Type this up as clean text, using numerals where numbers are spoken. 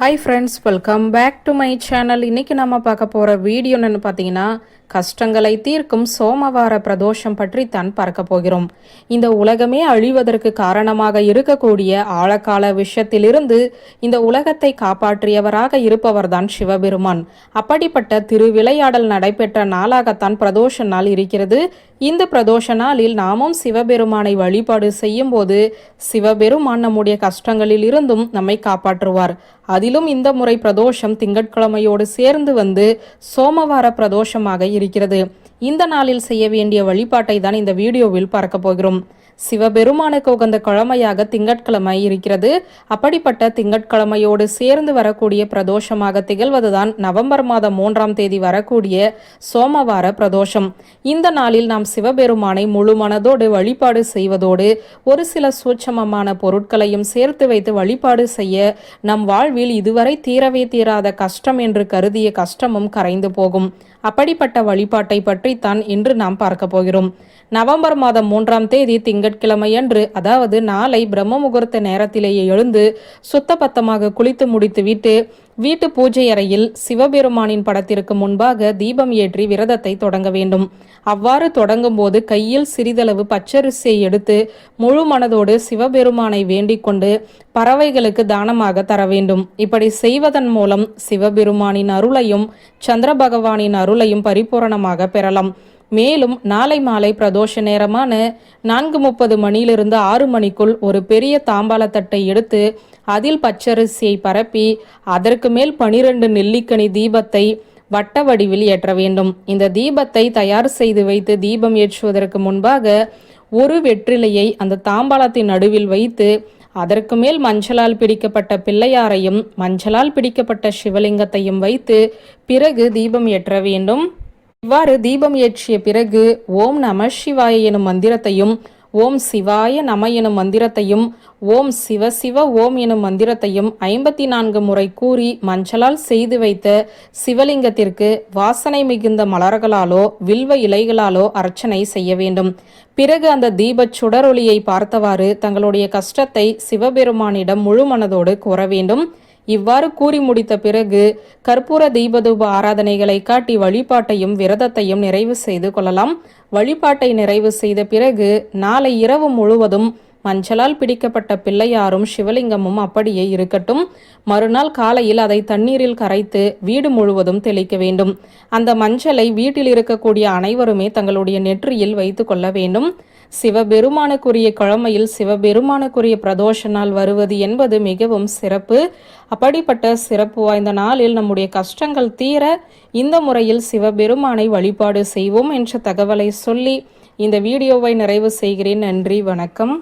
Hi friends, welcome back to my channel. இன்றைக்கி நம்ம பார்க்க போகிற வீடியோ என்னென்னு பார்த்தீங்கன்னா, கஷ்டங்களை தீர்க்கும் சோமவார பிரதோஷம் பற்றி தான் பார்க்க போகிறோம். இந்த உலகமே அழிவதற்கு காரணமாக இருக்கக்கூடிய ஆழக்கால விஷயத்திலிருந்து இந்த உலகத்தை காப்பாற்றியவராக இருப்பவர் தான் சிவபெருமான். அப்படிப்பட்ட திருவிளையாடல் நடைபெற்ற நாளாகத்தான் பிரதோஷ நாள் இருக்கிறது. இந்த பிரதோஷ நாளில் நாமும் சிவபெருமானை வழிபாடு செய்யும் போது சிவபெருமான் நம்முடைய கஷ்டங்களில் இருந்தும் நம்மை காப்பாற்றுவார். அதிலும் இந்த முறை பிரதோஷம் திங்கட்கிழமையோடு சேர்ந்து வந்து சோமவார பிரதோஷமாக இருக்கிறது. இந்த நாளில் செய்ய வேண்டிய வழிபாட்டை தான் இந்த வீடியோவில் பார்க்க போகிறோம். சிவபெருமானுக்கு உகந்த கிழமையாக திங்கட்கிழமை இருக்கிறது. அப்படிப்பட்ட திங்கட்கிழமையோடு சேர்ந்து வரக்கூடிய பிரதோஷமாக திகழ்வதுதான் நவம்பர் மாதம் 3ஆம் தேதி வரக்கூடிய சோமவார பிரதோஷம். இந்த நாளில் நாம் சிவபெருமானை முழு மனதோடு வழிபாடு செய்வதோடு ஒரு சில சூட்சமமான பொருட்களையும் சேர்த்து வைத்து வழிபாடு செய்ய நம் வாழ்வில் இதுவரை தீரவே தீராத கஷ்டம் என்று கருதிய கஷ்டமும் கரைந்து போகும். அப்படிப்பட்ட வழிபாட்டை பற்றித்தான் இன்று நாம் பார்க்க போகிறோம். நவம்பர் மாதம் 3ஆம் தேதி திங்கட்கிழமையன்று, அதாவது நாளை பிரம்ம முகூர்த்த நேரத்திலேயே எழுந்து சுத்தபத்தமாக குளித்து முடித்துவிட்டு வீட்டு பூஜை அறையில் சிவபெருமானின் படத்திற்கு முன்பாக தீபம் ஏற்றி விரதத்தை தொடங்க வேண்டும். அவ்வாறு தொடங்கும் போது கையில் சிறிதளவு பச்சரிசியை எடுத்து முழு மனதோடு சிவபெருமானை வேண்டிக் கொண்டு பறவைகளுக்கு தானமாக தர வேண்டும். இப்படி செய்வதன் மூலம் சிவபெருமானின் அருளையும் சந்திர பகவானின் அருளையும் பரிபூரணமாக பெறலாம். மேலும் நாளை மாலை பிரதோஷ நேரமான 4:30 மணியிலிருந்து 6 மணிக்குள் ஒரு பெரிய தாம்பாளத்தட்டை எடுத்து அதில் பச்சரிசியை பரப்பி அதற்கு மேல் 12 நெல்லிக்கனி தீபத்தை வட்ட வடிவில் ஏற்ற வேண்டும். இந்த தீபத்தை தயார் செய்து வைத்து தீபம் ஏற்றுவதற்கு முன்பாக ஒரு வெற்றிலையை அந்த தாம்பாளத்தின் நடுவில் வைத்து அதற்கு மேல் மஞ்சளால் பிடிக்கப்பட்ட பிள்ளையாரையும் மஞ்சளால் பிடிக்கப்பட்ட சிவலிங்கத்தையும் வைத்து பிறகு தீபம் ஏற்ற வேண்டும். இவ்வாறு தீபம் ஏற்றிய பிறகு ஓம் நம சிவாய எனும் மந்திரத்தையும், ஓம் சிவாய நம எனும் மந்திரத்தையும், ஓம் சிவ சிவ ஓம் எனும் மந்திரத்தையும் 54 முறை கூறி மஞ்சளால் செய்து வைத்த சிவலிங்கத்திற்கு வாசனை மிகுந்த மலர்களாலோ வில்வ இலைகளாலோ அர்ச்சனை செய்ய வேண்டும். பிறகு அந்த தீபச் சுடரொளியை பார்த்தவாறு தங்களுடைய கஷ்டத்தை சிவபெருமானிடம் முழு மனதோடு கூற வேண்டும். இவ்வாறு கூறி முடித்த பிறகு கற்பூர தீபதூப ஆராதனைகளை காட்டி வழிபாட்டையும் விரதத்தையும் நிறைவு செய்து கொள்ளலாம். வழிபாட்டை நிறைவு செய்த பிறகு நாளை இரவு முழுவதும் மஞ்சளால் பிடிக்கப்பட்ட பிள்ளையாரும் சிவலிங்கமும் அப்படியே இருக்கட்டும். மறுநாள் காலையில் அதை தண்ணீரில் கரைத்து வீடு முழுவதும் தெளிக்க வேண்டும். அந்த மஞ்சளை வீட்டில் இருக்கக்கூடிய அனைவருமே தங்களுடைய நெற்றியில் வைத்து கொள்ள வேண்டும். சிவபெருமானுக்குரிய கிழமையில் சிவபெருமானுக்குரிய பிரதோஷ நாள் வருவது என்பது மிகவும் சிறப்பு. அப்படிப்பட்ட சிறப்பு வாய்ந்த நாளில் நம்முடைய கஷ்டங்கள் தீர இந்த முறையில் சிவபெருமானை வழிபாடு செய்வோம் என்ற தகவலை சொல்லி இந்த வீடியோவை நிறைவு செய்கிறேன். நன்றி, வணக்கம்.